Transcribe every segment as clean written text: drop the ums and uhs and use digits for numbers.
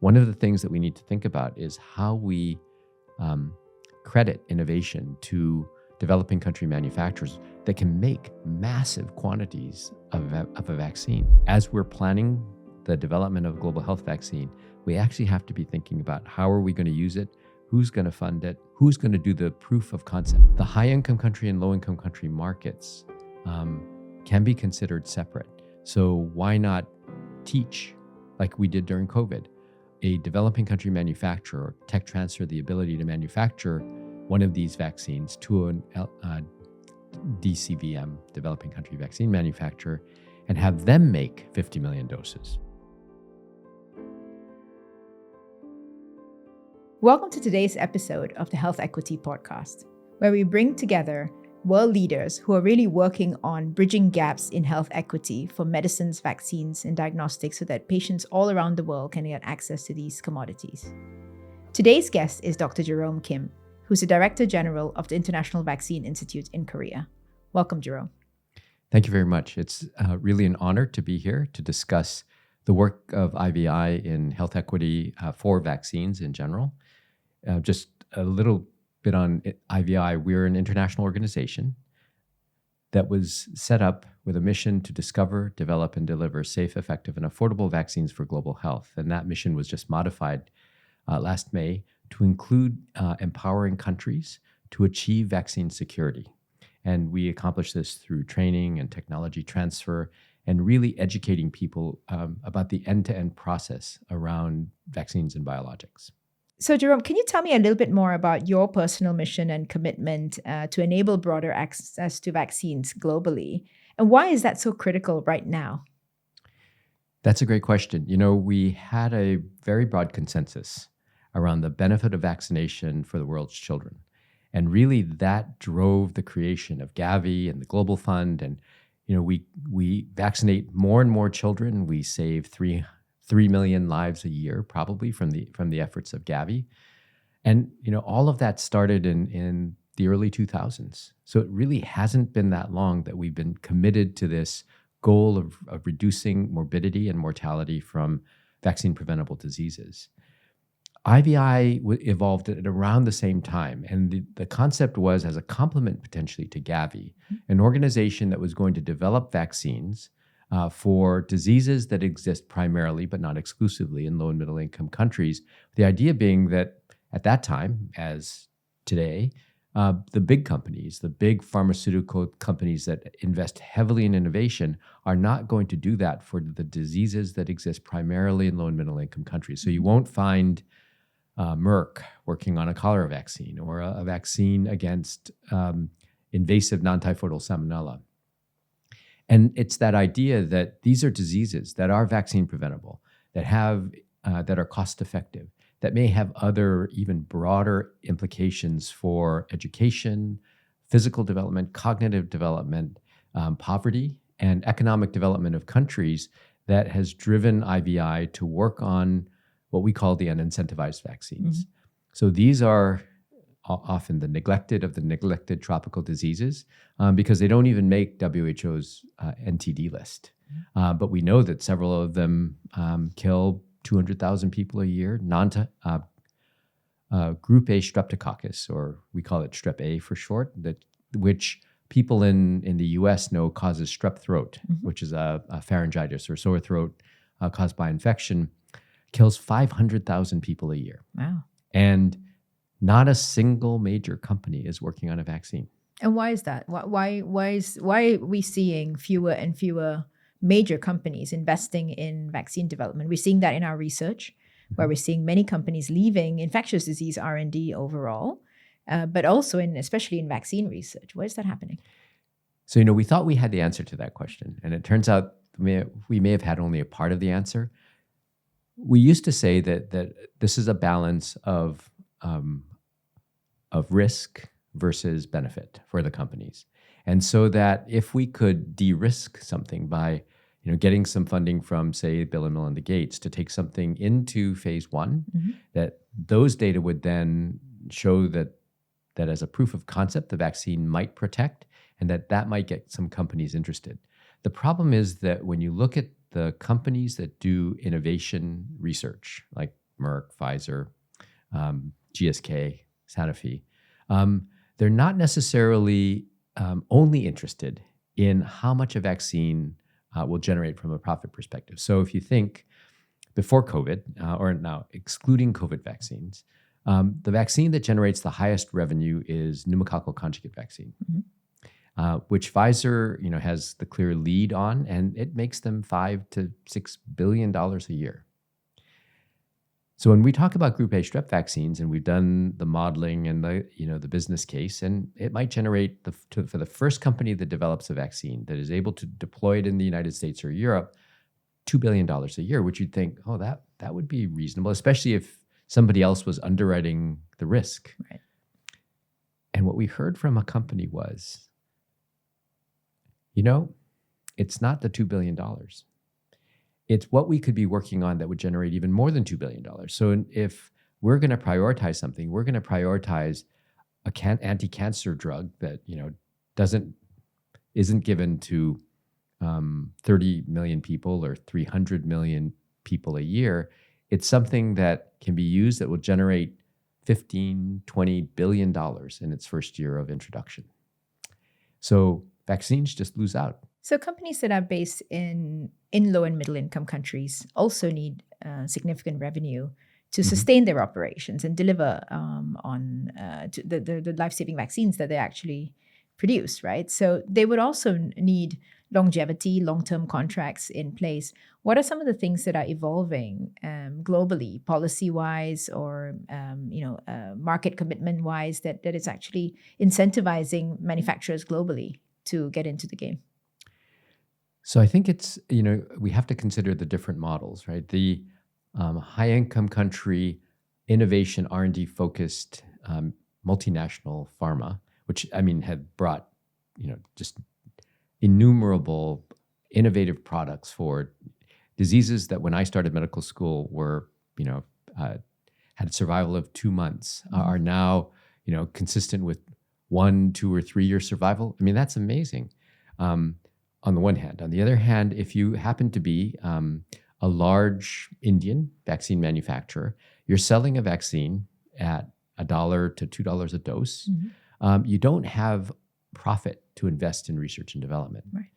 one of the things that we need to think about is how we credit innovation to developing country manufacturers that can make massive quantities of a vaccine. As we're planning the development of a global health vaccine, we actually have to be thinking about how are we going to use it, who's going to fund it, who's going to do the proof of concept. The high-income country and low-income country markets can be considered separate. So why not teach, like we did during COVID, a developing country manufacturer, tech transfer the ability to manufacture one of these vaccines to a DCVM, developing country vaccine manufacturer, and have them make 50 million doses. Welcome to today's episode of the Health Equity Podcast, where we bring together world leaders who are really working on bridging gaps in health equity for medicines, vaccines, and diagnostics so that patients all around the world can get access to these commodities. Today's guest is Dr. Jerome Kim, who's the Director General of the International Vaccine Institute in Korea. Welcome, Jerome. Thank you very much. It's really an honor to be here to discuss the work of IVI in health equity for vaccines in general. Just a little bit on IVI. We're an international organization that was set up with a mission to discover, develop, and deliver safe, effective, and affordable vaccines for global health. And that mission was just modified last May to include empowering countries to achieve vaccine security. And we accomplish this through training and technology transfer and really educating people about the end-to-end process around vaccines and biologics. So, Jerome, can you tell me a little bit more about your personal mission and commitment to enable broader access to vaccines globally? And why is that so critical right now? That's a great question. You know, we had a very broad consensus around the benefit of vaccination for the world's children. And really that drove the creation of Gavi and the Global Fund. And, you know, we vaccinate more and more children. We save 3 million lives a year, probably from the efforts of Gavi. And, you know, all of that started in the early 2000s. So it really hasn't been that long that we've been committed to this goal of reducing morbidity and mortality from vaccine preventable diseases. IVI evolved at around the same time. And the concept was as a complement potentially to Gavi, an organization that was going to develop vaccines for diseases that exist primarily, but not exclusively, in low and middle income countries. The idea being that at that time, as today, the big companies, the big pharmaceutical companies that invest heavily in innovation are not going to do that for the diseases that exist primarily in low and middle income countries. So you won't find Merck working on a cholera vaccine or a vaccine against invasive non-typhoidal salmonella. And it's that idea that these are diseases that are vaccine preventable, that are cost effective, that may have other even broader implications for education, physical development, cognitive development, poverty, and economic development of countries that has driven IVI to work on what we call the unincentivized vaccines. Mm-hmm. So these are often the neglected of the neglected tropical diseases because they don't even make WHO's NTD list. But we know that several of them kill 200,000 people a year. Group A streptococcus, or we call it strep A for short, which people in the US know causes strep throat, which is a pharyngitis or sore throat caused by infection, kills 500,000 people a year. Wow. And not a single major company is working on a vaccine. And why is that? Why are we seeing fewer and fewer major companies investing in vaccine development? We're seeing that in our research, where we're seeing many companies leaving infectious disease R&D overall, but also especially in vaccine research. Why is that happening? So, you know, we thought we had the answer to that question, and it turns out we may have had only a part of the answer. We used to say that this is a balance of risk versus benefit for the companies. And so that if we could de-risk something by, you know, getting some funding from, say, Bill and Melinda Gates to take something into phase 1, that those data would then show that as a proof of concept, the vaccine might protect, and that might get some companies interested. The problem is that when you look at the companies that do innovation research, like Merck, Pfizer, GSK, Sanofi, they're not necessarily only interested in how much a vaccine will generate from a profit perspective. So if you think before COVID, or now excluding COVID vaccines, the vaccine that generates the highest revenue is pneumococcal conjugate vaccine, which Pfizer, has the clear lead on, and it makes them $5 to $6 billion a year. So when we talk about Group A strep vaccines, and we've done the modeling and the business case, and it might generate for the first company that develops a vaccine that is able to deploy it in the United States or Europe, $2 billion a year, which you'd think, oh, that would be reasonable, especially if somebody else was underwriting the risk. Right. And what we heard from a company was, it's not the $2 billion. It's what we could be working on that would generate even more than $2 billion. So if we're going to prioritize something, we're going to prioritize anti-cancer drug that, isn't given to 30 million people or 300 million people a year. It's something that can be used that will generate $15-20 billion in its first year of introduction. So vaccines just lose out. So companies that are based in low and middle income countries also need significant revenue to sustain their operations and deliver on the life-saving vaccines that they actually produce, right? So they would also need longevity, long-term contracts in place. What are some of the things that are evolving globally, policy-wise or market commitment-wise, that is actually incentivizing manufacturers globally to get into the game? So I think it's, we have to consider the different models, right? The high-income country, innovation, R&D focused multinational pharma, which had brought, just innumerable innovative products for diseases that when I started medical school were, had a survival of 2 months, are now, consistent with 1, 2, or 3 year survival. That's amazing. On the one hand. On the other hand, if you happen to be a large Indian vaccine manufacturer, you're selling a vaccine at $1 to $2 a dose. You don't have profit to invest in research and development. Right.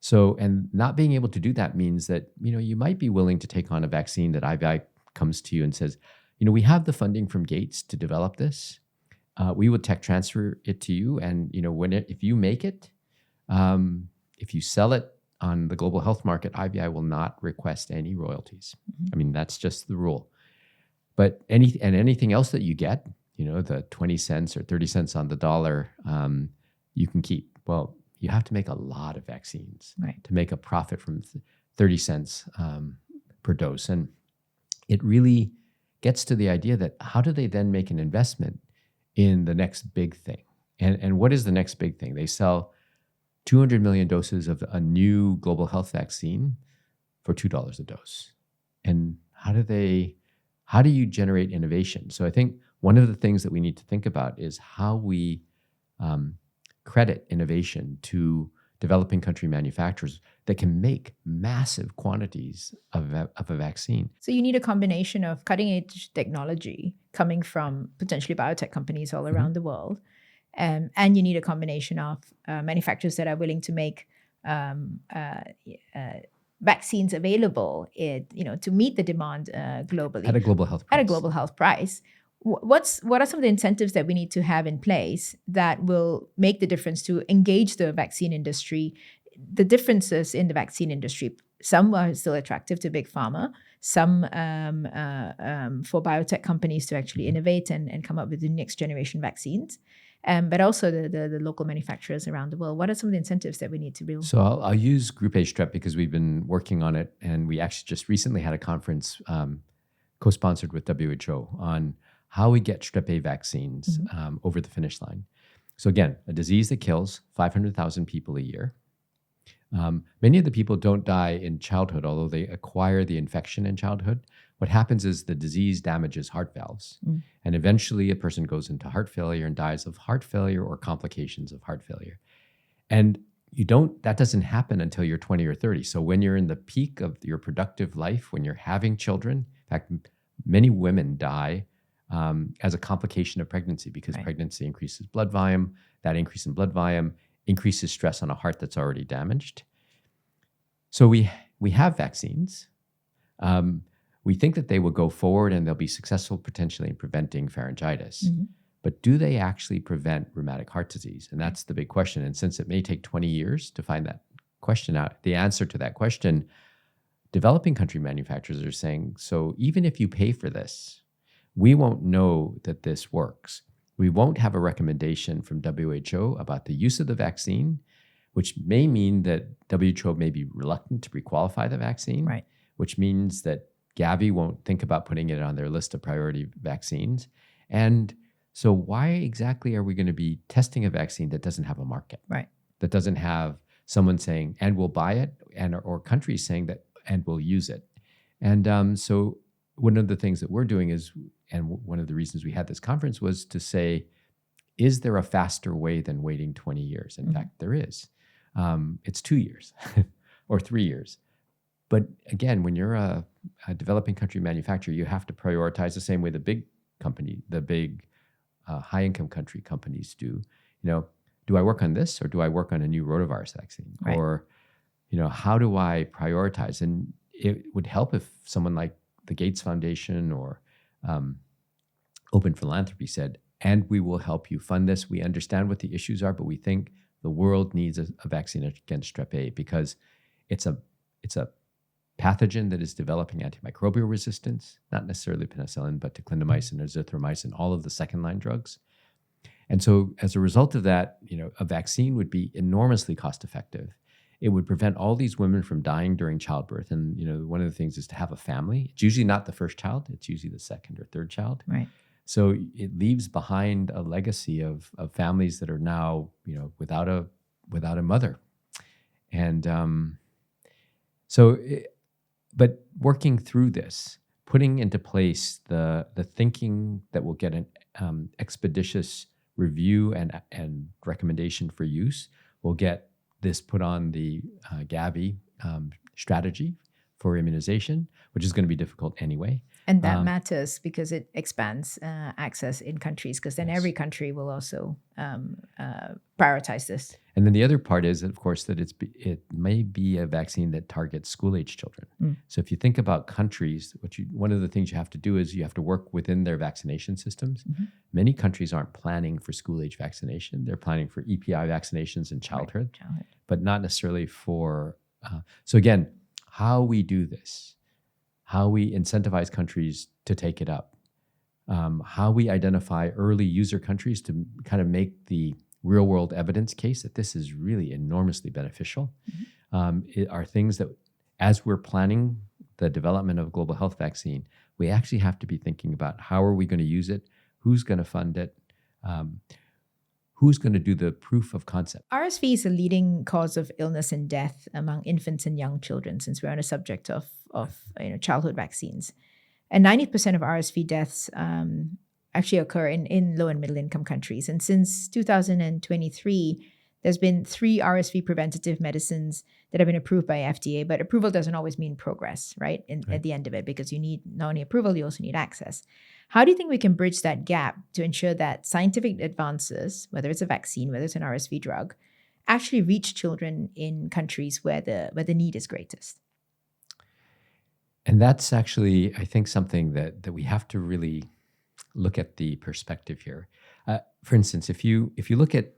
So, and not being able to do that means that, you might be willing to take on a vaccine that IVI comes to you and says, we have the funding from Gates to develop this. We will tech transfer it to you. And, if you make it, if you sell it on the global health market, IVI will not request any royalties. That's just the rule. But anything else that you get, the 20 cents or 30 cents on the dollar, you can keep. Well, you have to make a lot of vaccines to make a profit from 30 cents per dose. And it really gets to the idea that how do they then make an investment in the next big thing? And what is the next big thing? They sell 200 million doses of a new global health vaccine for $2 a dose. And how do you generate innovation? So I think one of the things that we need to think about is how we credit innovation to developing country manufacturers that can make massive quantities of a vaccine. So you need a combination of cutting edge technology coming from potentially biotech companies all around the world. And you need a combination of manufacturers that are willing to make vaccines available, to meet the demand globally At a global health price. At a global health price. What are some of the incentives that we need to have in place that will make the difference to engage the vaccine industry? The differences in the vaccine industry, some are still attractive to big pharma, some for biotech companies to actually innovate and come up with the next generation vaccines. But also the local manufacturers around the world. What are some of the incentives that we need to build? So I'll use Group A strep because we've been working on it, and we actually just recently had a conference co-sponsored with WHO on how we get strep A vaccines over the finish line. So again, a disease that kills 500,000 people a year. Many of the people don't die in childhood, although they acquire the infection in childhood. What happens is the disease damages heart valves. And eventually a person goes into heart failure and dies of heart failure or complications of heart failure. And that doesn't happen until you're 20 or 30. So when you're in the peak of your productive life, when you're having children, in fact, Many women die as a complication of pregnancy because Right. pregnancy increases blood volume. That increase in blood volume increases stress on a heart that's already damaged. So we have vaccines. We think that they will go forward and they'll be successful potentially in preventing pharyngitis. Mhm. But do they actually prevent rheumatic heart disease? And that's the big question. And since it may take 20 years to find that question out, the answer to that question, developing country manufacturers are saying, so even if you pay for this, we won't know that this works. We won't have a recommendation from WHO about the use of the vaccine, which may mean that WHO may be reluctant to pre-qualify the vaccine, Right. which means that Gavi won't think about putting it on their list of priority vaccines. And so why exactly are we going to be testing a vaccine that doesn't have a market? Right. That doesn't have someone saying, and we'll buy it, and or countries saying that, and we'll use it. And so one of the things that we're doing is, and one of the reasons we had this conference was to say, is there a faster way than waiting 20 years? In fact, there is. It's 2 years or 3 years. But again, when you're a developing country manufacturer, you have to prioritize the same way the big high-income country companies do. Do I work on this or do I work on a new rotavirus vaccine? Right. Or, how do I prioritize? And it would help if someone like the Gates Foundation or Open Philanthropy said, and we will help you fund this. We understand what the issues are, but we think the world needs a vaccine against strep A because it's a pathogen that is developing antimicrobial resistance, not necessarily penicillin, but to clindamycin, azithromycin, all of the second-line drugs. And so as a result of that, a vaccine would be enormously cost-effective. It would prevent all these women from dying during childbirth. And, one of the things is to have a family. It's usually not the first child. It's usually the second or third child. Right. So it leaves behind a legacy of families that are now, without a mother. And but working through this, putting into place the thinking that will get an expeditious review and recommendation for use, will get this put on the Gavi strategy for immunization, which is going to be difficult anyway. And that matters because it expands access in countries, because then every country will also prioritize this. And then the other part is, of course, that it may be a vaccine that targets school-age children. So if you think about countries, one of the things you have to do is you have to work within their vaccination systems. Many countries aren't planning for school-age vaccination. They're planning for EPI vaccinations in childhood, but not necessarily for... so again, how we do this, how we incentivize countries to take it up, how we identify early user countries to kind of make the real world evidence case that this is really enormously beneficial, are things that, as we're planning the development of a global health vaccine, we actually have to be thinking about how are we going to use it, who's going to fund it, who's going to do the proof of concept. RSV is a leading cause of illness and death among infants and young children, since we're on a subject of childhood vaccines. And 90% of RSV deaths actually occur in low and middle income countries. And since 2023, there's been 3 RSV preventative medicines that have been approved by FDA, but approval doesn't always mean progress, right? At the end of it, because you need not only approval, you also need access. How do you think we can bridge that gap to ensure that scientific advances, whether it's a vaccine, whether it's an RSV drug, actually reach children in countries where the need is greatest? And that's actually, I think, something that we have to really look at the perspective here. For instance, if you look at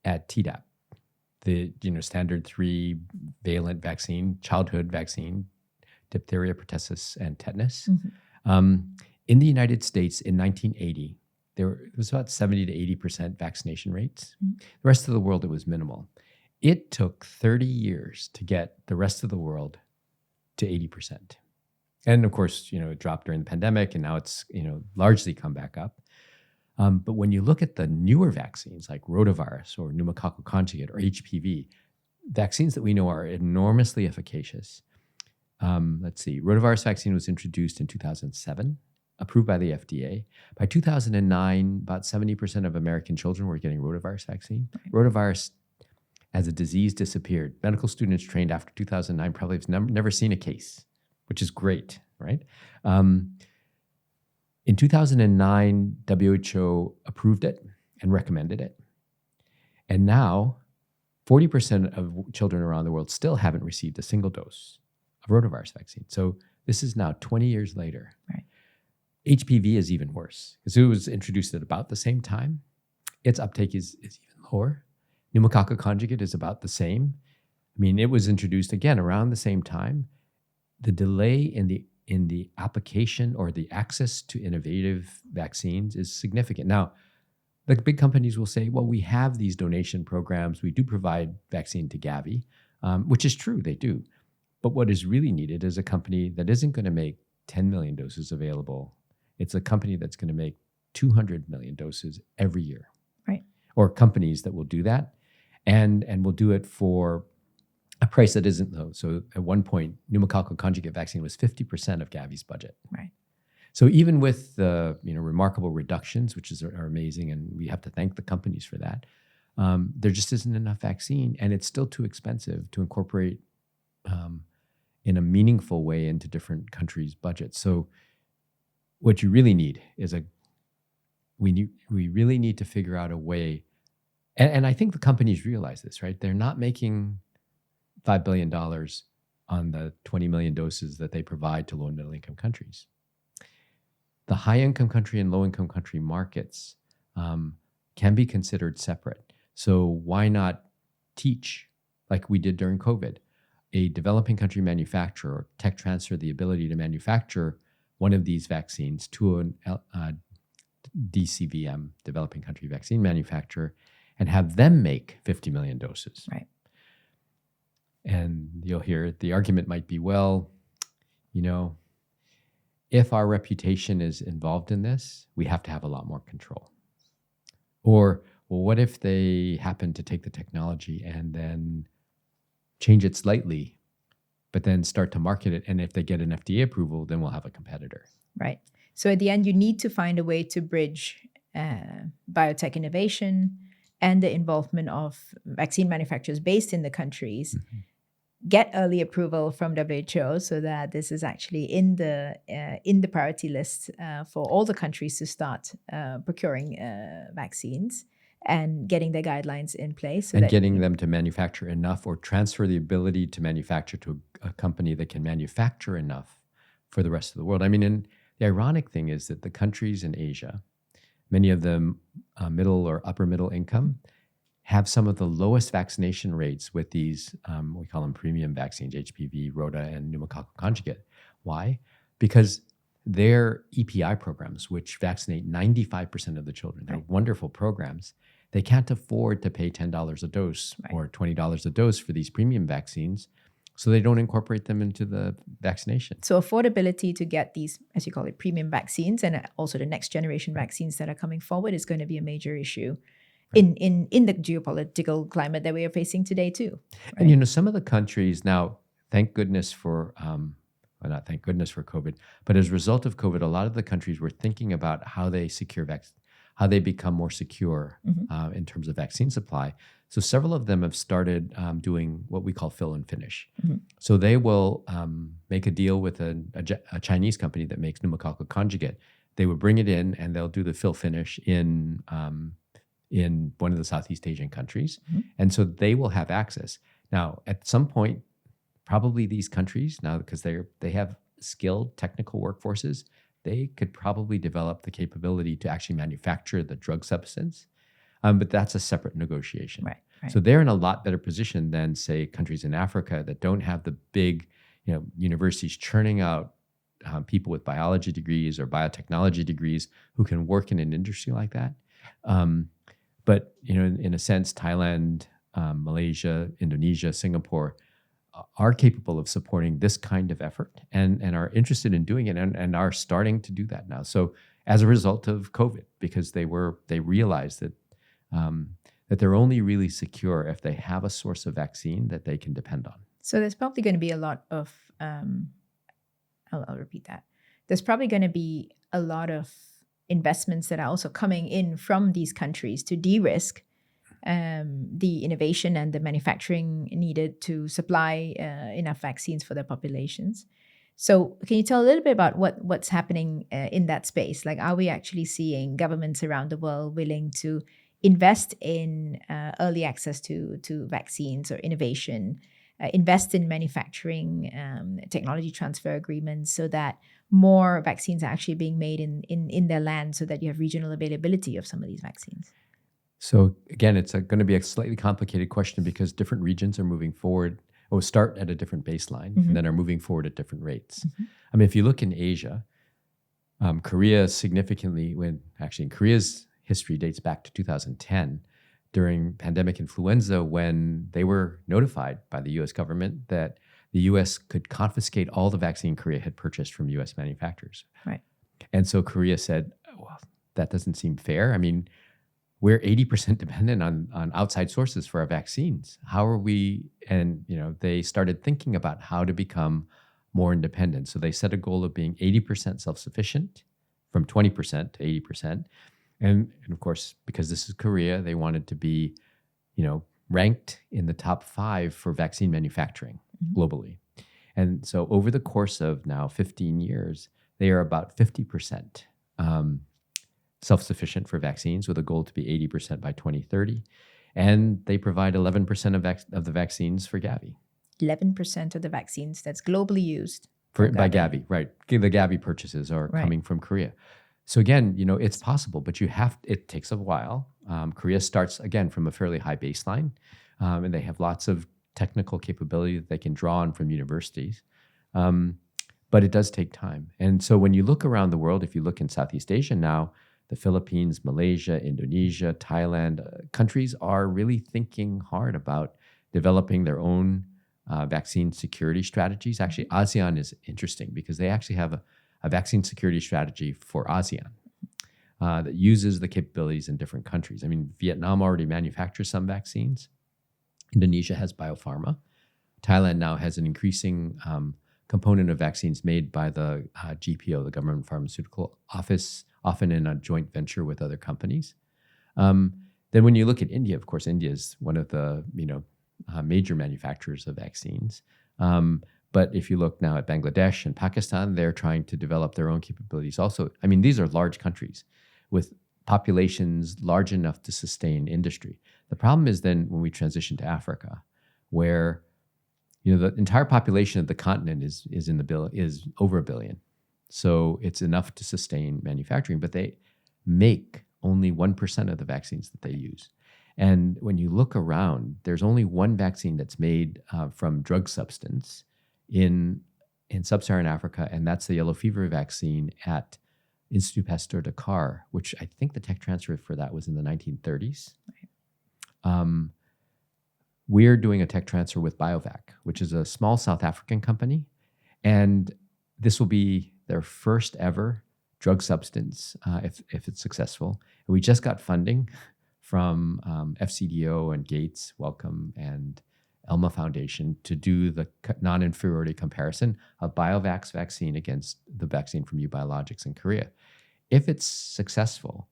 Tdap, the standard 3-valent vaccine, childhood vaccine, diphtheria, pertussis, and tetanus. In the United States in 1980, it was about 70 to 80% vaccination rates. The rest of the world, it was minimal. It took 30 years to get the rest of the world to 80%. And of course, it dropped during the pandemic, and now it's, largely come back up. But when you look at the newer vaccines like rotavirus or pneumococcal conjugate or HPV, vaccines that we know are enormously efficacious. Let's see, rotavirus vaccine was introduced in 2007, approved by the FDA. By 2009, about 70% of American children were getting rotavirus vaccine. Rotavirus as a disease disappeared. Medical students trained after 2009 probably have never seen a case, which is great, right? In 2009, WHO approved it and recommended it. And now 40% of children around the world still haven't received a single dose of rotavirus vaccine. So this is now 20 years later. Right. HPV is even worse because it was introduced at about the same time. Its uptake is even lower. Pneumococcal conjugate is about the same. I mean, it was introduced again around the same time. The delay in the application or the access to innovative vaccines is significant. Now, the big companies will say, well, we have these donation programs. We do provide vaccine to Gavi, which is true, they do. But what is really needed is a company that isn't going to make 10 million doses available. It's a company that's going to make 200 million doses every year. Right. Or companies that will do that and will do it for a price that isn't low. So at one point, pneumococcal conjugate vaccine was 50% of Gavi's budget. Right. So even with the remarkable reductions, which are amazing, and we have to thank the companies for that, there just isn't enough vaccine, and it's still too expensive to incorporate in a meaningful way into different countries' budgets. So what you really need is we really need to figure out a way, and I think the companies realize this, right? They're not making $5 billion on the 20 million doses that they provide to low and middle income countries. The high-income country and low-income country markets can be considered separate. So why not teach, like we did during COVID, a developing country manufacturer, tech transfer the ability to manufacture one of these vaccines to a DCVM, developing country vaccine manufacturer, and have them make 50 million doses. Right. And you'll hear the argument might be, well, if our reputation is involved in this, we have to have a lot more control. Or, well, what if they happen to take the technology and then change it slightly, but then start to market it? And if they get an FDA approval, then we'll have a competitor. Right. So at the end, you need to find a way to bridge biotech innovation and the involvement of vaccine manufacturers based in the countries. Mm-hmm. Get early approval from WHO so that this is actually in the priority list for all the countries to start procuring vaccines and getting their guidelines in place. So and getting them to manufacture enough or transfer the ability to manufacture to a company that can manufacture enough for the rest of the world. I mean, and the ironic thing is that the countries in Asia, many of them middle or upper middle income, have some of the lowest vaccination rates with these, we call them premium vaccines, HPV, Rota, and pneumococcal conjugate. Why? Because their EPI programs, which vaccinate 95% of the children, they're wonderful programs. They can't afford to pay $10 a dose or $20 a dose for these premium vaccines, so they don't incorporate them into the vaccination. So affordability to get these, as you call it, premium vaccines, and also the next generation vaccines that are coming forward is going to be a major issue. In the geopolitical climate that we are facing today too. Right? And some of the countries now, thank goodness for, well, not thank goodness for COVID, but as a result of COVID, a lot of the countries were thinking about how they secure how they become more secure in terms of vaccine supply. So several of them have started doing what we call fill and finish. Mm-hmm. So they will make a deal with a Chinese company that makes pneumococcal conjugate. They will bring it in and they'll do the fill finish in one of the Southeast Asian countries. Mm-hmm. And so they will have access. Now, at some point, probably these countries, now because they have skilled technical workforces, they could probably develop the capability to actually manufacture the drug substance. But that's a separate negotiation. Right. So they're in a lot better position than, say, countries in Africa that don't have the big universities churning out people with biology degrees or biotechnology degrees who can work in an industry like that. But in a sense, Thailand, Malaysia, Indonesia, Singapore are capable of supporting this kind of effort and are interested in doing it and are starting to do that now. So as a result of COVID, because they realized that that they're only really secure if they have a source of vaccine that they can depend on. So there's probably going to be a lot of I'll repeat that. There's probably going to be a lot of investments that are also coming in from these countries to de-risk the innovation and the manufacturing needed to supply enough vaccines for their populations. So can you tell a little bit about what's happening in that space? Like, are we actually seeing governments around the world willing to invest in early access to vaccines or innovation, invest in manufacturing, technology transfer agreements, so that more vaccines are actually being made in their land, so that you have regional availability of some of these vaccines? So again, it's going to be a slightly complicated question because different regions are moving forward or start at a different baseline and then are moving forward at different rates. I mean, if you look in Asia, Korea significantly, Korea's history dates back to 2010 during pandemic influenza, when they were notified by the US government that the US could confiscate all the vaccine Korea had purchased from US manufacturers. Right. And so Korea said, well, that doesn't seem fair. I mean, we're 80% dependent on outside sources for our vaccines. How are we? And they started thinking about how to become more independent. So they set a goal of being 80% self-sufficient, from 20% to 80%. And of course, because this is Korea, they wanted to be, ranked in the top 5 for vaccine manufacturing globally. And so over the course of now 15 years, they are about 50% self-sufficient for vaccines, with a goal to be 80% by 2030. And they provide 11% of the vaccines for Gavi. 11% of the vaccines that's globally used By Gavi, right. The Gavi purchases are coming from Korea. So again, it's possible, but it takes a while. Korea starts, again, from a fairly high baseline, and they have lots of technical capability that they can draw on from universities. But it does take time. And so when you look around the world, if you look in Southeast Asia now, the Philippines, Malaysia, Indonesia, Thailand, countries are really thinking hard about developing their own vaccine security strategies. Actually, ASEAN is interesting because they actually have a vaccine security strategy for ASEAN that uses the capabilities in different countries. I mean, Vietnam already manufactures some vaccines. Indonesia has biopharma. Thailand now has an increasing component of vaccines made by the GPO, the Government Pharmaceutical Office, often in a joint venture with other companies. Then when you look at India, of course, India is one of the major manufacturers of vaccines. But if you look now at Bangladesh and Pakistan, they're trying to develop their own capabilities also. I mean, these are large countries with populations large enough to sustain industry. The problem is then when we transition to Africa, where the entire population of the continent is over 1 billion. So it's enough to sustain manufacturing, but they make only 1% of the vaccines that they use. And when you look around, there's only one vaccine that's made from drug substance in sub-Saharan Africa, and that's the yellow fever vaccine at Institut Pasteur Dakar, which I think the tech transfer for that was in the 1930s. We're doing a tech transfer with Biovac, which is a small South African company, and this will be their first ever drug substance if it's successful. And we just got funding from FCDO and Gates, Wellcome, and Elma Foundation to do the non-inferiority comparison of Biovac's vaccine against the vaccine from U Biologics in Korea. If it's successful,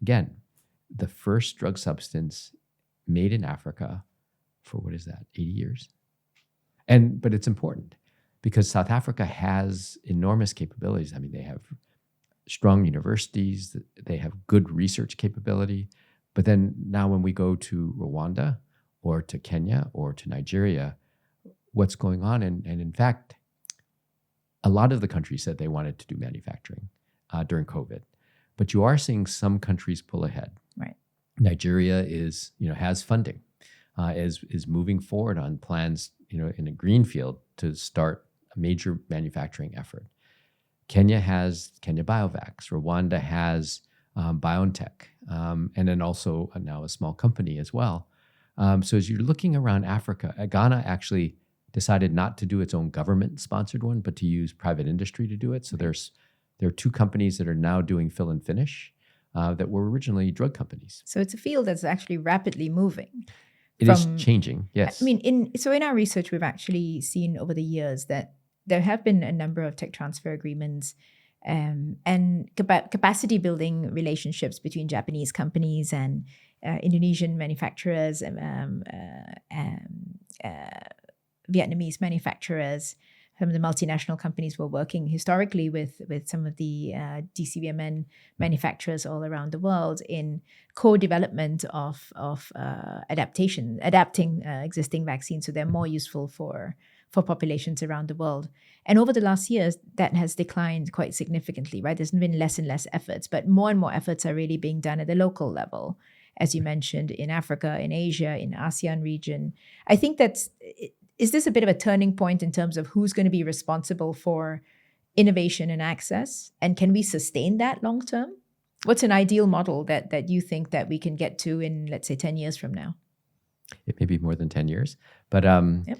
again, the first drug substance made in Africa for 80 years? But it's important because South Africa has enormous capabilities. I mean, they have strong universities, they have good research capability. But then now when we go to Rwanda or to Kenya or to Nigeria, what's going on? And in fact, a lot of the countries said they wanted to do manufacturing during COVID. But you are seeing some countries pull ahead. Right. Nigeria has funding, is moving forward on plans, in a greenfield to start a major manufacturing effort. Kenya has Kenya Biovacs. Rwanda has BioNTech, and then also now a small company as well. So as you're looking around Africa, Ghana actually decided not to do its own government-sponsored one, but to use private industry to do it. So there are 2 companies that are now doing fill and finish that were originally drug companies. So it's a field that's actually rapidly moving. It is changing, yes. I mean, in our research, we've actually seen over the years that there have been a number of tech transfer agreements and capacity building relationships between Japanese companies and Indonesian manufacturers, Vietnamese manufacturers, some of the multinational companies were working historically with some of the DCVMN manufacturers all around the world in co-development of adapting existing vaccines so they're more useful for populations around the world. And over the last years, that has declined quite significantly, right? There's been less and less efforts, but more and more efforts are really being done at the local level, as you mentioned, in Africa, in Asia, in ASEAN region. I think is this a bit of a turning point in terms of who's going to be responsible for innovation and access? And can we sustain that long term? What's an ideal model that you think that we can get to in, let's say, 10 years from now? It may be more than 10 years, but Yep.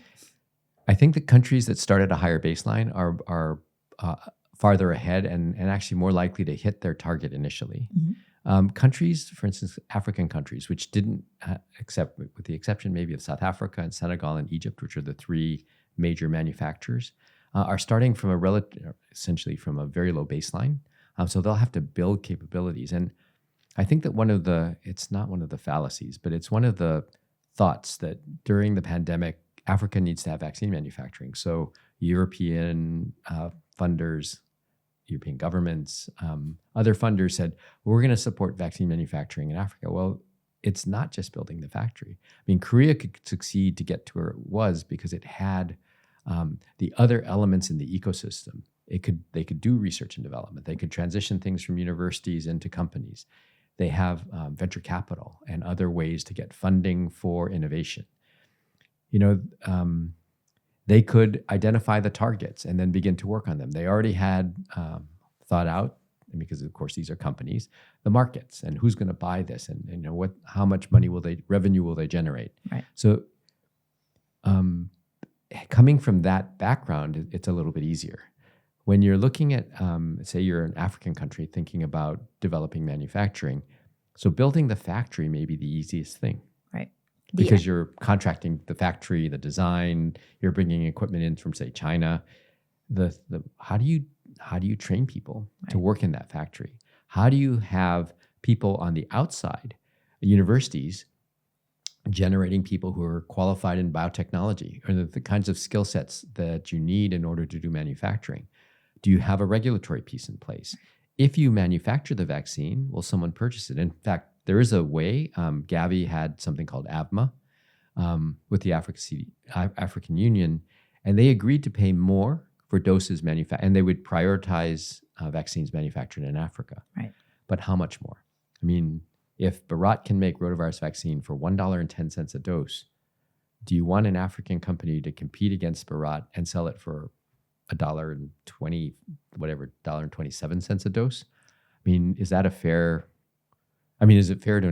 I think the countries that start at a higher baseline are farther ahead and actually more likely to hit their target initially. Mm-hmm. Countries, for instance, African countries, which didn't accept, with the exception maybe of South Africa and Senegal and Egypt, which are the three major manufacturers, are starting from essentially from a very low baseline. So they'll have to build capabilities. And I think that it's not one of the fallacies, but it's one of the thoughts that during the pandemic, Africa needs to have vaccine manufacturing. So European funders, European governments, other funders said, we're going to support vaccine manufacturing in Africa. Well, it's not just building the factory. I mean, Korea could succeed to get to where it was because it had the other elements in the ecosystem. They could do research and development. They could transition things from universities into companies. They have venture capital and other ways to get funding for innovation. They could identify the targets and then begin to work on them. They already had thought out, because of course these are companies, the markets and who's going to buy this and how much revenue will they generate. Right. So coming from that background, it's a little bit easier. When you're looking at, say you're an African country thinking about developing manufacturing, so building the factory may be the easiest thing. Right. Because you're contracting the factory, the design, you're bringing equipment in from, say, China. How do you train people to work in that factory? How do you have people on the outside, universities, generating people who are qualified in biotechnology or the kinds of skill sets that you need in order to do manufacturing? Do you have a regulatory piece in place? If you manufacture the vaccine, will someone purchase it? In fact, there is a way. Gavi had something called AVMA with the African Union, and they agreed to pay more for doses manufactured, and they would prioritize vaccines manufactured in Africa. Right. But how much more? I mean, if Bharat can make rotavirus vaccine for $1.10 a dose, do you want an African company to compete against Bharat and sell it for $1.27 a dose? I mean, is that fair? Is it fair to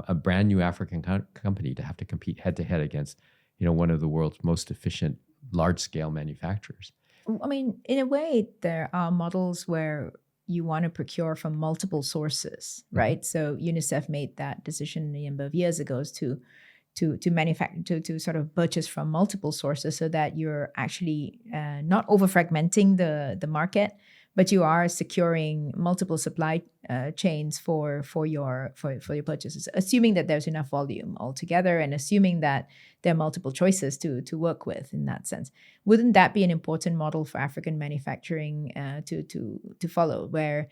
a brand new African company to have to compete head to head against, one of the world's most efficient large-scale manufacturers? I mean, in a way, there are models where you want to procure from multiple sources, right? Mm-hmm. So UNICEF made that decision a number of years ago to manufacture, to sort of purchase from multiple sources so that you're actually not over fragmenting the market, but you are securing multiple supply chains for your purchases, assuming that there's enough volume altogether and assuming that there are multiple choices to work with in that sense. Wouldn't that be an important model for African manufacturing to follow, where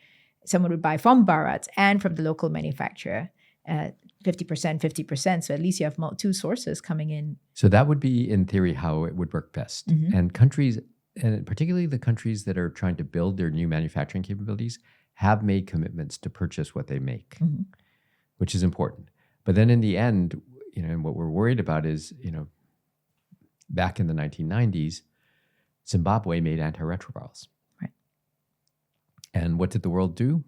someone would buy from Bharat and from the local manufacturer 50%, so at least you have two sources coming in? So that would be, in theory, how it would work best. Mm-hmm. And countries, and particularly the countries that are trying to build their new manufacturing capabilities, have made commitments to purchase what they make, mm-hmm. which is important. But then in the end, and what we're worried about is, back in the 1990s, Zimbabwe made antiretrovirals. Right. And what did the world do?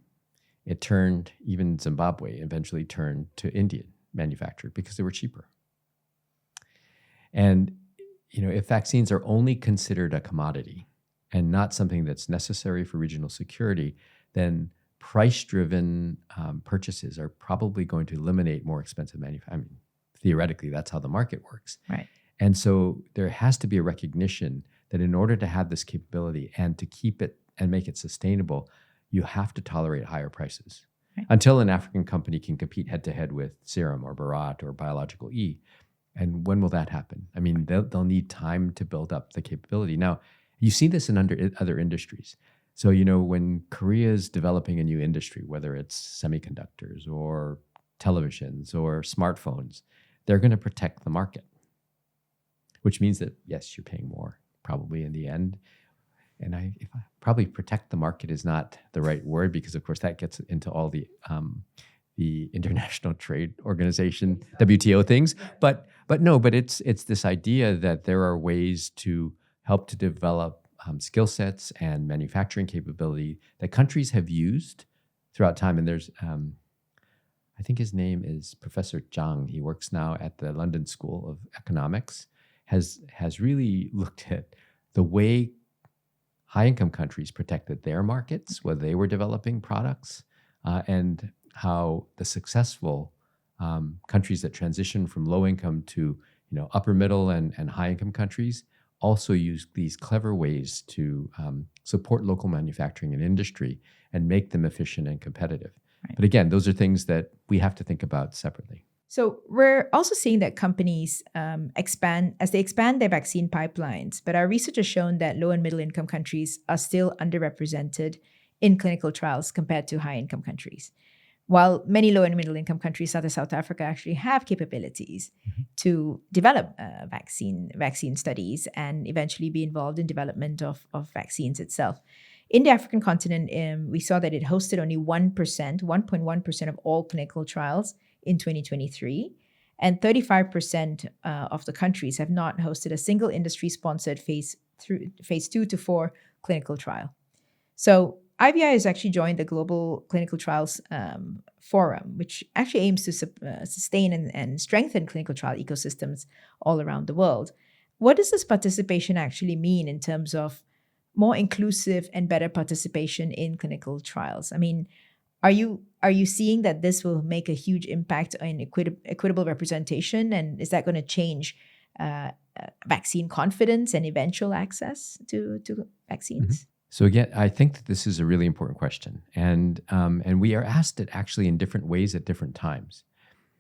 It turned, even Zimbabwe eventually turned to Indian manufactured because they were cheaper. And if vaccines are only considered a commodity and not something that's necessary for regional security, then price-driven purchases are probably going to eliminate more expensive manufacturing. Theoretically, that's how the market works. Right. And so there has to be a recognition that in order to have this capability and to keep it and make it sustainable, you have to tolerate higher prices. Right. Until an African company can compete head-to-head with Serum or Bharat or Biological E. And when will that happen? I mean, they'll need time to build up the capability. Now, You see this in other industries. So, when Korea is developing a new industry, whether it's semiconductors or televisions or smartphones, they're going to protect the market, which means that, yes, you're paying more probably in the end. And probably protect the market is not the right word, because of course that gets into all the International Trade Organization, WTO things. But it's this idea that there are ways to help to develop skill sets and manufacturing capability that countries have used throughout time. And there's, I think his name is Professor Zhang. He works now at the London School of Economics, has really looked at the way high-income countries protected their markets, whether they were developing products, and how the successful countries that transition from low income to upper middle and high-income countries also use these clever ways to support local manufacturing and industry and make them efficient and competitive. Right. But again, those are things that we have to think about separately. So we're also seeing that companies expand their vaccine pipelines, but our research has shown that low and middle income countries are still underrepresented in clinical trials compared to high income countries. While many low and middle income countries, such as South Africa, actually have capabilities to develop vaccine studies and eventually be involved in development of vaccines itself. In the African continent, we saw that it hosted only 1.1% of all clinical trials in 2023, and 35% of the countries have not hosted a single industry-sponsored phase 2 to 4 clinical trial. So IVI has actually joined the Global Clinical Trials Forum, which actually aims to sustain and strengthen clinical trial ecosystems all around the world. What does this participation actually mean in terms of more inclusive and better participation in clinical trials? I mean, are you seeing that this will make a huge impact on equitable representation, and is that going to change vaccine confidence and eventual access to vaccines? Mm-hmm. So again, I think that this is a really important question, and we are asked it actually in different ways at different times.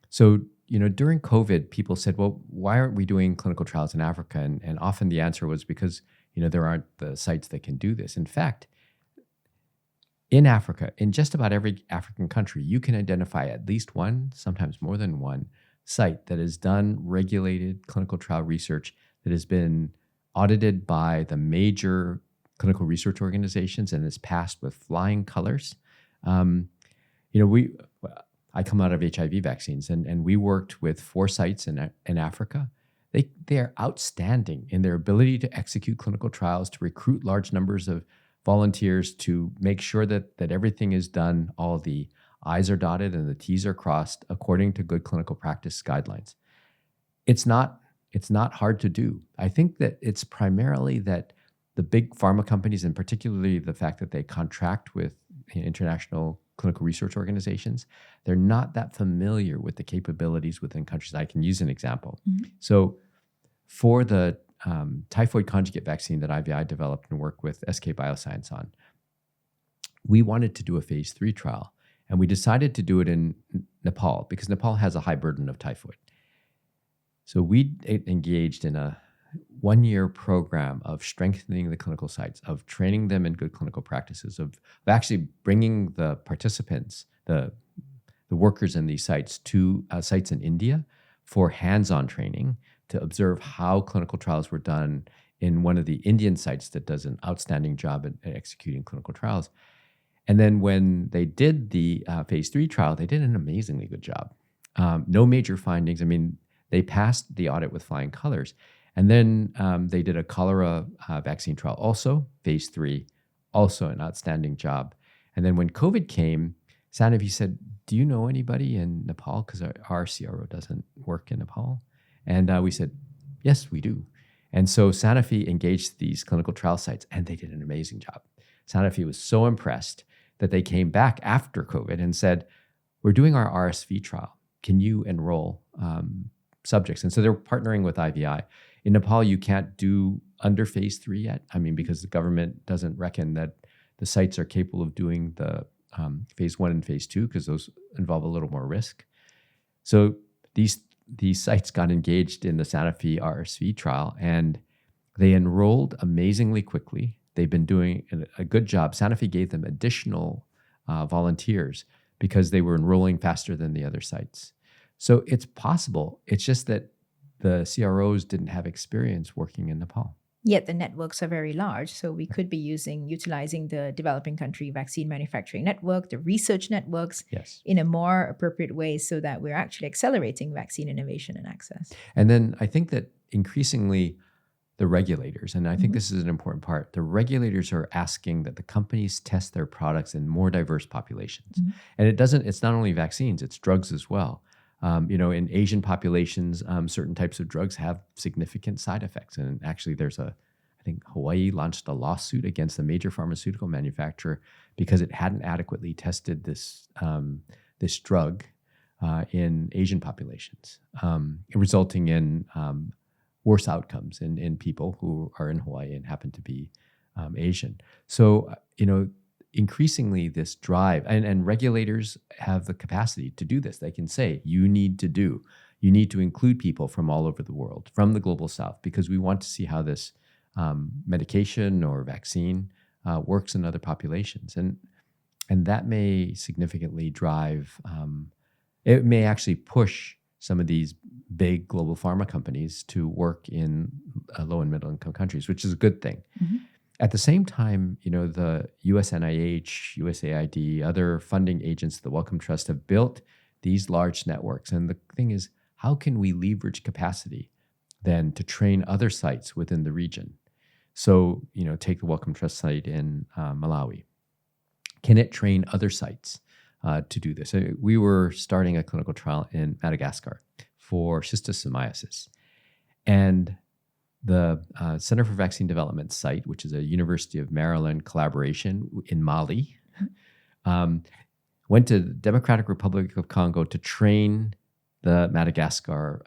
So during COVID, people said, "Well, why aren't we doing clinical trials in Africa?" And often the answer was because there aren't the sites that can do this. In fact, in Africa, in just about every African country, you can identify at least one, sometimes more than one, site that has done regulated clinical trial research that has been audited by the major clinical research organizations and is passed with flying colors. I come out of HIV vaccines, and we worked with 4 sites in Africa. They are outstanding in their ability to execute clinical trials, to recruit large numbers of volunteers, to make sure that everything is done, all the I's are dotted and the T's are crossed according to good clinical practice guidelines. It's not hard to do. I think that it's primarily that the big pharma companies, and particularly the fact that they contract with international clinical research organizations, they're not that familiar with the capabilities within countries. I can use an example. Mm-hmm. So for the typhoid conjugate vaccine that IVI developed and worked with SK Bioscience on, we wanted to do a phase 3 trial, and we decided to do it in Nepal because Nepal has a high burden of typhoid. So we engaged in a 1-year program of strengthening the clinical sites, of training them in good clinical practices, of actually bringing the participants, the workers in these sites, to sites in India for hands-on training to observe how clinical trials were done in one of the Indian sites that does an outstanding job at executing clinical trials. And then when they did the phase 3 trial, they did an amazingly good job. No major findings. I mean, they passed the audit with flying colors. And then they did a cholera vaccine trial, also phase 3, also an outstanding job. And then when COVID came, Sanofi said, "Do you know anybody in Nepal? Because our CRO doesn't work in Nepal." And we said, "Yes, we do." And so Sanofi engaged these clinical trial sites, and they did an amazing job. Sanofi was so impressed that they came back after COVID and said, "We're doing our RSV trial. Can you enroll subjects?" And so they're partnering with IVI. In Nepal, you can't do under phase 3 yet. I mean, because the government doesn't reckon that the sites are capable of doing the phase 1 and phase 2 because those involve a little more risk. So these sites got engaged in the Sanofi RSV trial, and They enrolled amazingly quickly. They've been doing a good job. Sanofi gave them additional volunteers because they were enrolling faster than the other sites. So it's possible. It's just that the CROs didn't have experience working in Nepal. Yet the networks are very large. So we could be utilizing the developing country vaccine manufacturing network, the research networks Yes. in a more appropriate way so that we're actually accelerating vaccine innovation and access. And then I think that increasingly the regulators, and I think this is an important part, the regulators are asking that the companies test their products in more diverse populations. And it's not only vaccines, it's drugs as well. In Asian populations, certain types of drugs have significant side effects. And actually I think Hawaii launched a lawsuit against a major pharmaceutical manufacturer because it hadn't adequately tested this drug in Asian populations, resulting in worse outcomes in people who are in Hawaii and happen to be Asian. So, increasingly this drive, and regulators have the capacity to do this. They can say, you need to include people from all over the world, from the global south, because we want to see how this medication or vaccine works in other populations. And that may significantly drive, it may actually push some of these big global pharma companies to work in low and middle income countries, which is a good thing. At the same time, the US NIH, USAID, other funding agents, the Wellcome Trust have built these large networks. And the thing is, how can we leverage capacity then to train other sites within the region? So, take the Wellcome Trust site in Malawi. Can it train other sites to do this? We were starting a clinical trial in Madagascar for schistosomiasis. And the Center for Vaccine Development site, which is a University of Maryland collaboration in Mali, went to the Democratic Republic of Congo to train the Madagascar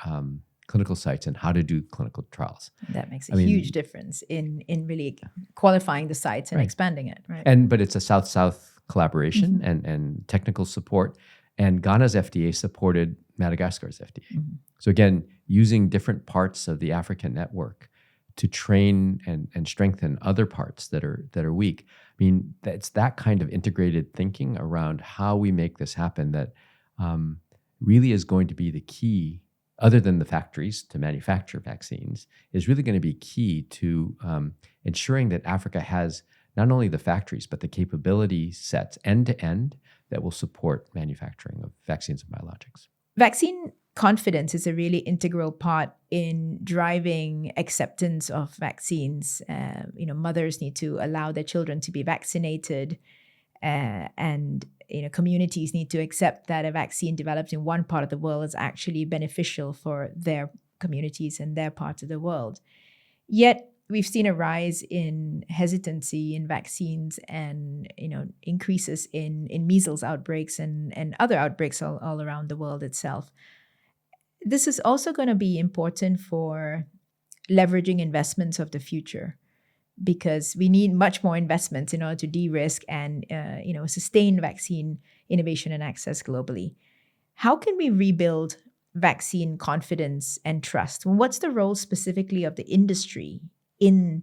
clinical sites and how to do clinical trials. That makes a huge difference in really qualifying the sites and expanding it, right? But it's a South-South collaboration and technical support. And Ghana's FDA supported Madagascar's FDA. So again, using different parts of the African network to train and strengthen other parts that are weak. I mean, it's that kind of integrated thinking around how we make this happen that really is going to be the key, other than the factories to manufacture vaccines, is really going to be key to ensuring that Africa has not only the factories, but the capability sets end to end that will support manufacturing of vaccines and biologics. Vaccine confidence is a really integral part in driving acceptance of vaccines. Mothers need to allow their children to be vaccinated, and communities need to accept that a vaccine developed in one part of the world is actually beneficial for their communities and their part of the world. Yet we've seen a rise in hesitancy in vaccines and increases in measles outbreaks and other outbreaks all around the world itself. This is also going to be important for leveraging investments of the future, because we need much more investments in order to de-risk and sustain vaccine innovation and access globally. How can we rebuild vaccine confidence and trust? What's the role specifically of the industry in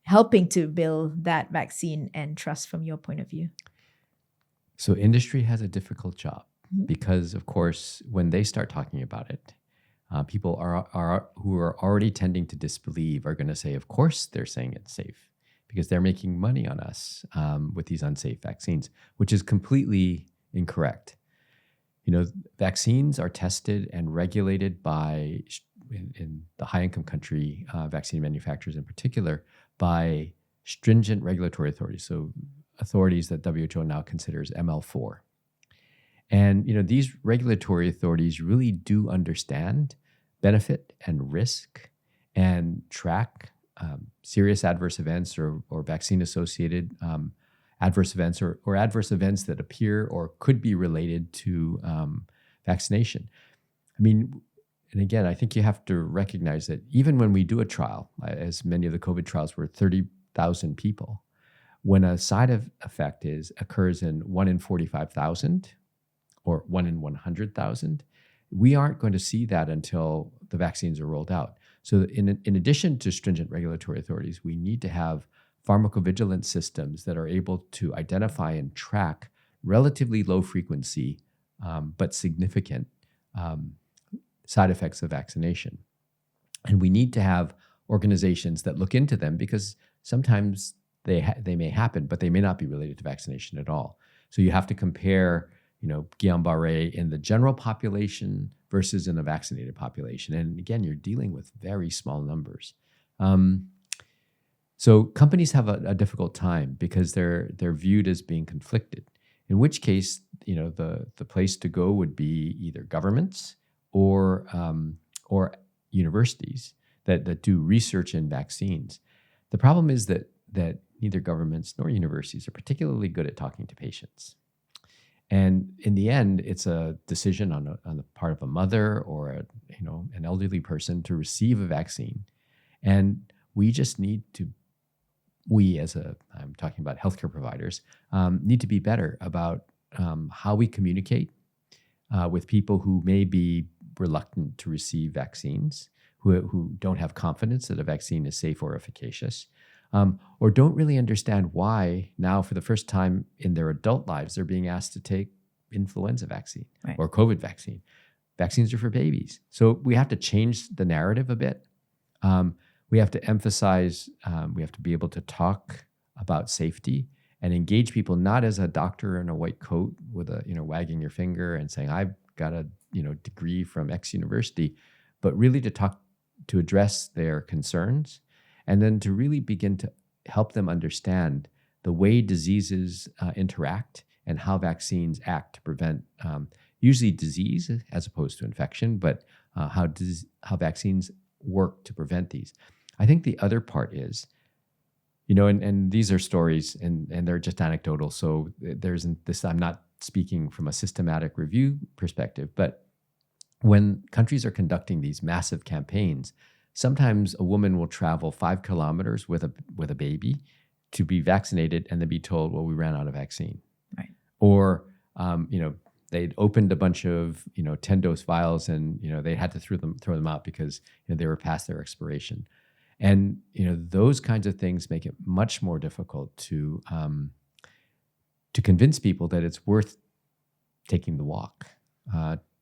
helping to build that vaccine and trust from your point of view? So industry has a difficult job because, of course, when they start talking about it, people who are already tending to disbelieve are going to say, of course, they're saying it's safe because they're making money on us with these unsafe vaccines, which is completely incorrect. Vaccines are tested and regulated by, in the high-income country, vaccine manufacturers in particular, by stringent regulatory authorities. So authorities that WHO now considers ML4. And these regulatory authorities really do understand benefit and risk and track serious adverse events or vaccine-associated adverse events or adverse events that appear or could be related to vaccination. And again, I think you have to recognize that even when we do a trial, as many of the COVID trials were 30,000 people, when a side effect occurs in 1 in 45,000 or 1 in 100,000, we aren't going to see that until the vaccines are rolled out. So in addition to stringent regulatory authorities, we need to have pharmacovigilance systems that are able to identify and track relatively low frequency but significant side effects of vaccination. And we need to have organizations that look into them, because sometimes they may happen, but they may not be related to vaccination at all. So you have to compare, Guillain-Barré in the general population versus in a vaccinated population. And again, you're dealing with very small numbers. So companies have a difficult time because they're viewed as being conflicted. In which case, the place to go would be either governments or universities that do research in vaccines. The problem is that neither governments nor universities are particularly good at talking to patients. And in the end, it's a decision on the part of a mother or an elderly person to receive a vaccine. And we just need to, I'm talking about healthcare providers, need to be better about how we communicate with people who may be reluctant to receive vaccines, who don't have confidence that a vaccine is safe or efficacious, or don't really understand why now for the first time in their adult lives they're being asked to take influenza vaccine or COVID vaccine. Vaccines are for babies. So we have to change the narrative a bit. We have to emphasize, we have to be able to talk about safety and engage people not as a doctor in a white coat with a, wagging your finger and saying, I've got a, degree from X university, but really to address their concerns, and then to really begin to help them understand the way diseases interact and how vaccines act to prevent usually disease as opposed to infection, but how vaccines work to prevent these. I think the other part is, and these are stories and they're just anecdotal. So I'm not speaking from a systematic review perspective, but when countries are conducting these massive campaigns, sometimes a woman will travel 5 kilometers with a baby to be vaccinated and then be told, well, we ran out of vaccine. Right. Or, they'd opened a bunch of, 10-dose vials and, they had to throw them out because they were past their expiration. And, those kinds of things make it much more difficult to convince people that it's worth taking the walk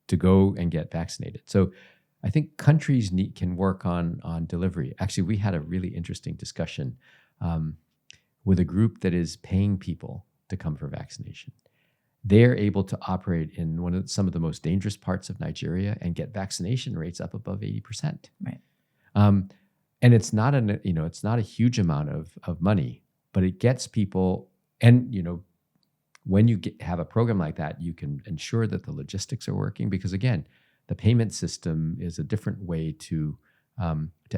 to go and get vaccinated. So I think countries can work on delivery. Actually, we had a really interesting discussion with a group that is paying people to come for vaccination. They're able to operate in some of the most dangerous parts of Nigeria and get vaccination rates up above 80%. Right. And it's not it's not a huge amount of money, but it gets people. And when you have a program like that, you can ensure that the logistics are working, because again, the payment system is a different way to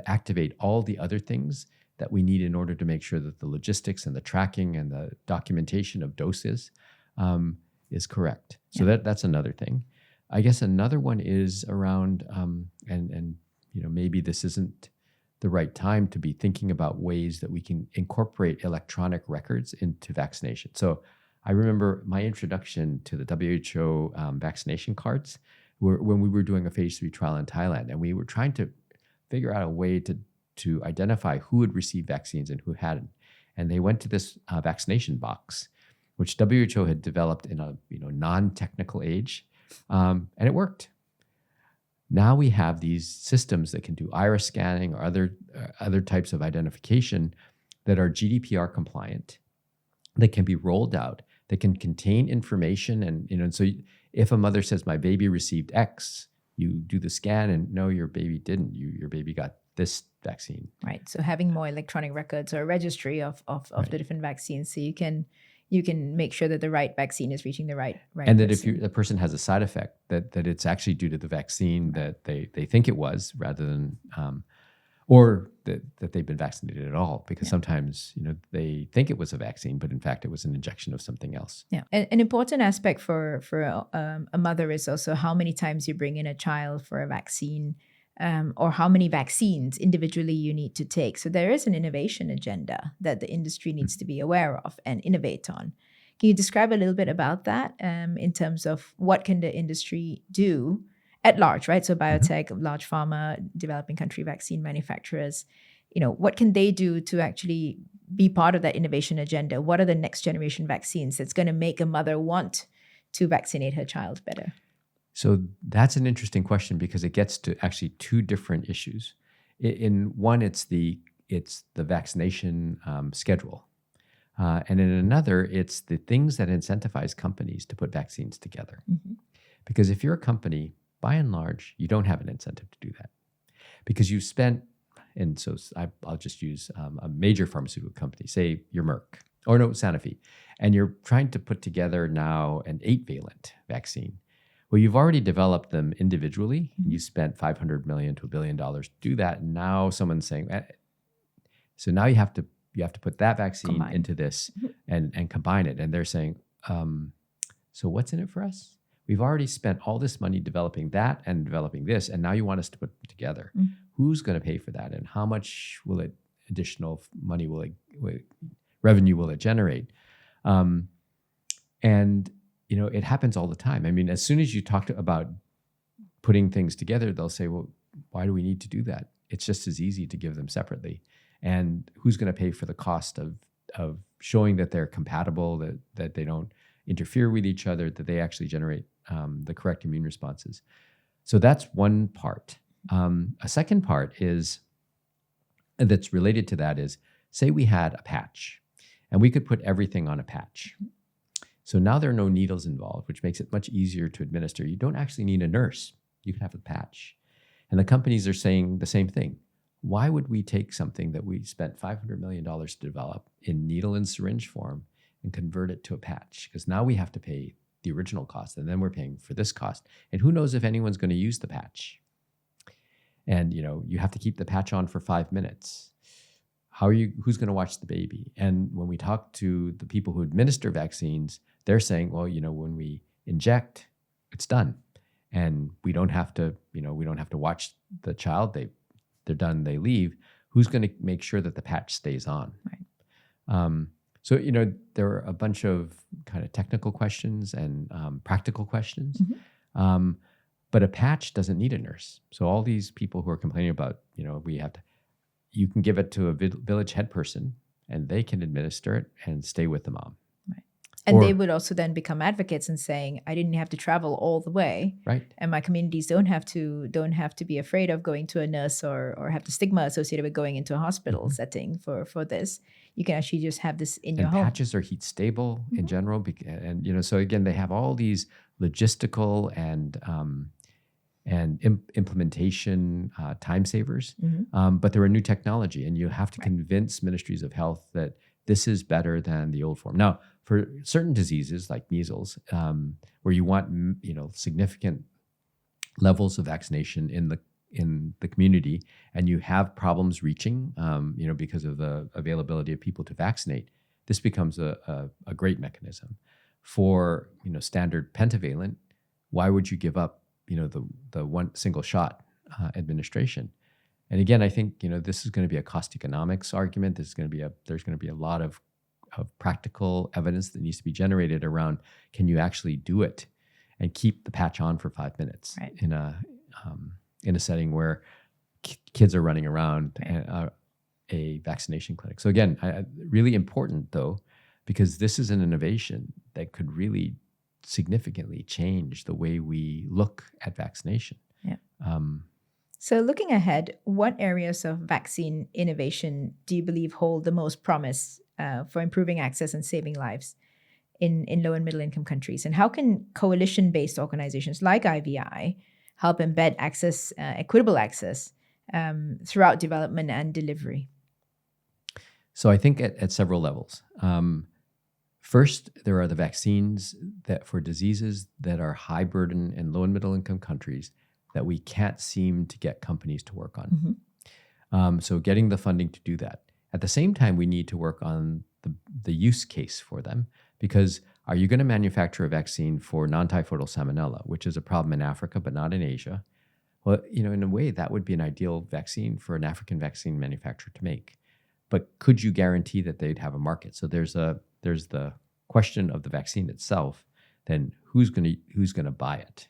activate all the other things that we need in order to make sure that the logistics and the tracking and the documentation of doses is correct. So that's another thing. I guess another one is around, and maybe this isn't the right time to be thinking about ways that we can incorporate electronic records into vaccination. So I remember my introduction to the WHO vaccination cards when we were doing a phase 3 trial in Thailand, and we were trying to figure out a way to identify who had received vaccines and who hadn't. And they went to this vaccination box, which WHO had developed in a non-technical age, and it worked. Now we have these systems that can do iris scanning or other types of identification that are GDPR compliant, that can be rolled out, that can contain information. And so if a mother says, my baby received X, you do the scan and no, your baby didn't. Your baby got this vaccine. Right. So having more electronic records or a registry of the different vaccines, so you can make sure that the right vaccine is reaching the right and that person. if the person has a side effect, that it's actually due to the vaccine that they think it was, rather than or that they've been vaccinated at all, because sometimes they think it was a vaccine, but in fact it was an injection of something else. Yeah, an important aspect for a mother is also how many times you bring in a child for a vaccine, or how many vaccines individually you need to take. So there is an innovation agenda that the industry needs to be aware of and innovate on. Can you describe a little bit about that in terms of what can the industry do at large, right? So biotech, large pharma, developing country vaccine manufacturers, what can they do to actually be part of that innovation agenda? What are the next generation vaccines that's going to make a mother want to vaccinate her child better? So that's an interesting question because it gets to actually two different issues. In one, it's the vaccination schedule. And in another, it's the things that incentivize companies to put vaccines together. Mm-hmm. Because if you're a company, by and large, you don't have an incentive to do that. Because you spent, and so I'll just use a major pharmaceutical company, say you're Merck, or no, Sanofi, and you're trying to put together now an 8-valent vaccine. Well, you've already developed them individually. Mm-hmm. You spent $500 million to $1 billion to do that. And now someone's saying, so now you have to put that vaccine into this and combine it. And they're saying, so what's in it for us? We've already spent all this money developing that and developing this, and now you want us to put them together. Mm-hmm. Who's going to pay for that, and how much will it additional money revenue will it generate? And it happens all the time. I mean, as soon as you talk about putting things together, they'll say, well, why do we need to do that? It's just as easy to give them separately. And who's going to pay for the cost of showing that they're compatible, that they don't interfere with each other, that they actually generate the correct immune responses? So that's one part. A second part that's related to that is, say we had a patch, and we could put everything on a patch. So now there are no needles involved, which makes it much easier to administer. You don't actually need a nurse. You can have a patch. And the companies are saying the same thing. Why would we take something that we spent $500 million to develop in needle and syringe form and convert it to a patch? Because now we have to pay the original cost, and then we're paying for this cost. And who knows if anyone's going to use the patch? And you have to keep the patch on for 5 minutes. Who's going to watch the baby? And when we talk to the people who administer vaccines, they're saying, well, when we inject, it's done. And we don't have to watch the child. They're done, they leave. Who's going to make sure that the patch stays on? Right. So, there are a bunch of kind of technical questions and practical questions. Mm-hmm. But a patch doesn't need a nurse. So all these people who are complaining about, you can give it to a village head person and they can administer it and stay with the mom. Right. And they would also then become advocates and saying, I didn't have to travel all the way. Right. And my communities don't have to be afraid of going to a nurse or have the stigma associated with going into a hospital mm-hmm. setting for this. You can actually just have this in your home. Patches are heat stable mm-hmm. in general. And, so again, they have all these logistical and implementation time savers, mm-hmm. but they're a new technology, and you have to convince ministries of health that this is better than the old form. Now, for certain diseases like measles, where you want significant levels of vaccination in the community, and you have problems reaching, because of the availability of people to vaccinate, this becomes a great mechanism. For standard pentavalent, why would you give up the one single shot administration? And again, I think this is going to be a cost economics argument. There's going to be a lot of practical evidence that needs to be generated around, can you actually do it and keep the patch on for 5 minutes in a setting where kids are running around a vaccination clinic. So again, really important though, because this is an innovation that could really significantly change the way we look at vaccination. Yeah. So looking ahead, what areas of vaccine innovation do you believe hold the most promise for improving access and saving lives in low and middle income countries? And how can coalition-based organizations like IVI help embed access, equitable access throughout development and delivery? So I think at several levels. First, there are the vaccines that for diseases that are high burden in low and middle income countries that we can't seem to get companies to work on. Mm-hmm. So getting the funding to do that. At the same time, we need to work on the use case for them, because are you going to manufacture a vaccine for non-typhoidal salmonella, which is a problem in Africa but not in Asia? Well, in a way, that would be an ideal vaccine for an African vaccine manufacturer to make. But could you guarantee that they'd have a market? So there's the question of the vaccine itself. Then who's going to buy it,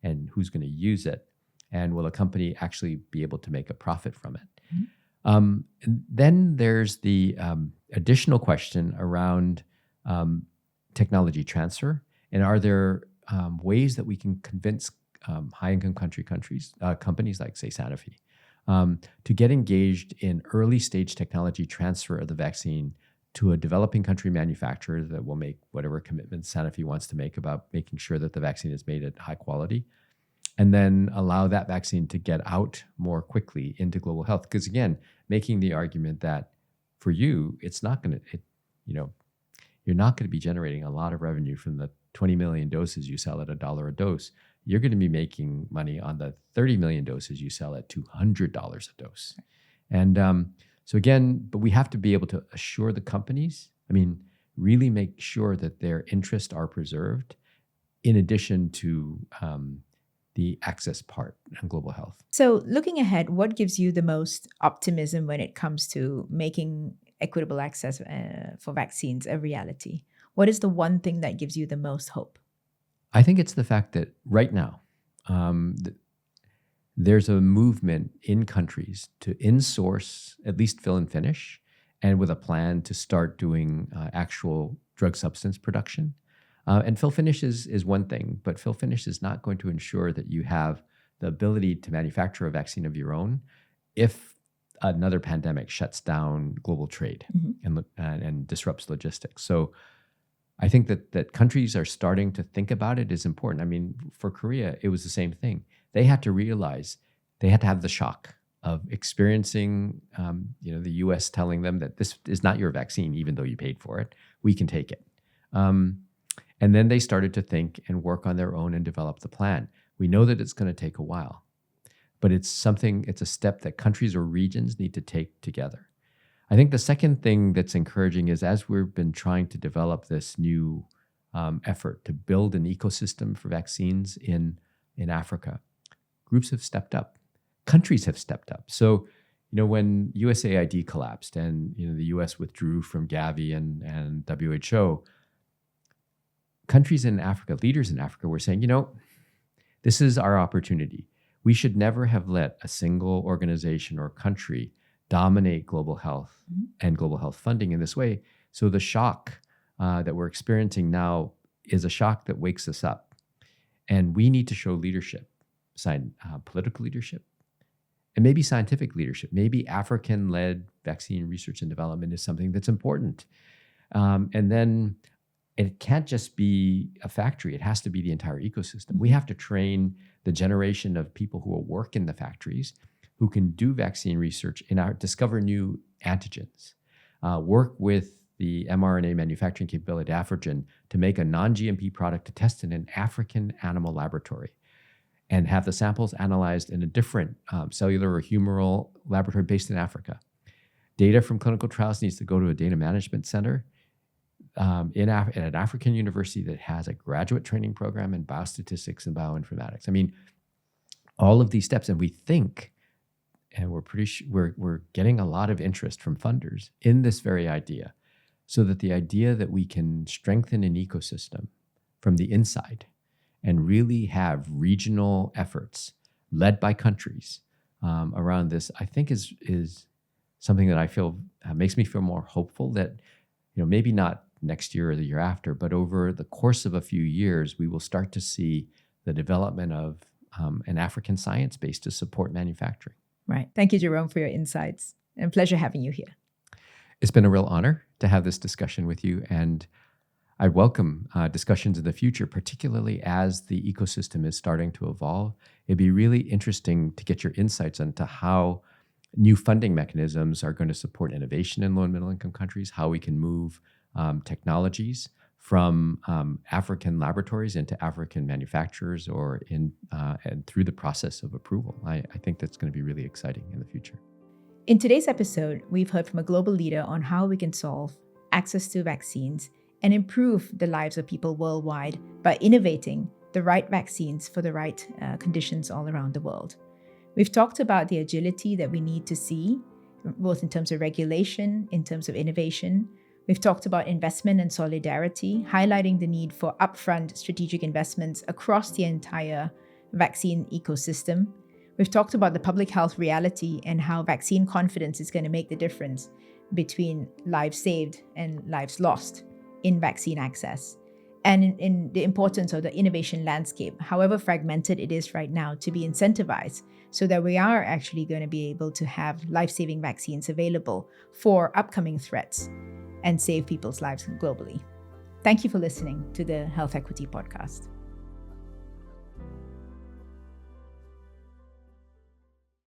and who's going to use it, and will a company actually be able to make a profit from it? And then there's the additional question around technology transfer, and are there ways that we can convince high-income companies like, say, Sanofi, to get engaged in early-stage technology transfer of the vaccine to a developing country manufacturer that will make whatever commitments Sanofi wants to make about making sure that the vaccine is made at high quality, and then allow that vaccine to get out more quickly into global health. Because again, making the argument that for you, it's not going to, you're not going to be generating a lot of revenue from the 20 million doses you sell at $1 a dose. You're going to be making money on the 30 million doses you sell at $200 a dose. And so again, but we have to be able to assure the companies, really make sure that their interests are preserved in addition to the access part in global health. So looking ahead, what gives you the most optimism when it comes to making equitable access for vaccines a reality? What is the one thing that gives you the most hope? I think it's the fact that right now, there's a movement in countries to insource at least fill and finish, and with a plan to start doing actual drug substance production. And fill finish is one thing, but fill finish is not going to ensure that you have the ability to manufacture a vaccine of your own if another pandemic shuts down global trade and disrupts logistics. So I think that countries are starting to think about it is important. For Korea, it was the same thing. They had to realize they had to have the shock of experiencing, the U.S. telling them that this is not your vaccine, even though you paid for it. We can take it. And then they started to think and work on their own and develop the plan. We know that it's going to take a while, but it's a step that countries or regions need to take together. I think the second thing that's encouraging is as we've been trying to develop this new effort to build an ecosystem for vaccines in Africa, groups have stepped up. Countries have stepped up. So, when USAID collapsed and, the US withdrew from Gavi and WHO, countries in Africa, leaders in Africa were saying, this is our opportunity. We should never have let a single organization or country dominate global health and global health funding in this way. So the shock that we're experiencing now is a shock that wakes us up. And we need to show leadership, political leadership, and maybe scientific leadership. Maybe African-led vaccine research and development is something that's important. And then it can't just be a factory. It has to be the entire ecosystem. We have to train the generation of people who will work in the factories, who can do vaccine research discover new antigens, work with the mRNA manufacturing capability at Afrigen to make a non-GMP product to test in an African animal laboratory, and have the samples analyzed in a different cellular or humoral laboratory based in Africa. Data from clinical trials needs to go to a data management center at an African university that has a graduate training program in biostatistics and bioinformatics. All of these steps, and we think, and we're getting a lot of interest from funders in this very idea, so that the idea that we can strengthen an ecosystem from the inside and really have regional efforts led by countries around this, I think is something that I feel makes me feel more hopeful that, maybe not next year or the year after, but over the course of a few years, we will start to see the development of an African science base to support manufacturing. Right. Thank you, Jerome, for your insights. And pleasure having you here. It's been a real honor to have this discussion with you, and I welcome discussions in the future, particularly as the ecosystem is starting to evolve. It'd be really interesting to get your insights into how new funding mechanisms are going to support innovation in low and middle income countries, how we can move technologies from African laboratories into African manufacturers or and through the process of approval. I think that's going to be really exciting in the future. In today's episode, we've heard from a global leader on how we can solve access to vaccines and improve the lives of people worldwide by innovating the right vaccines for the right conditions all around the world. We've talked about the agility that we need to see, both in terms of regulation, in terms of innovation. We've talked about investment and solidarity, highlighting the need for upfront strategic investments across the entire vaccine ecosystem. We've talked about the public health reality and how vaccine confidence is going to make the difference between lives saved and lives lost in vaccine access. And in the importance of the innovation landscape, however fragmented it is right now, to be incentivized so that we are actually going to be able to have life-saving vaccines available for upcoming threats and save people's lives globally. Thank you for listening to the Health Equity Podcast.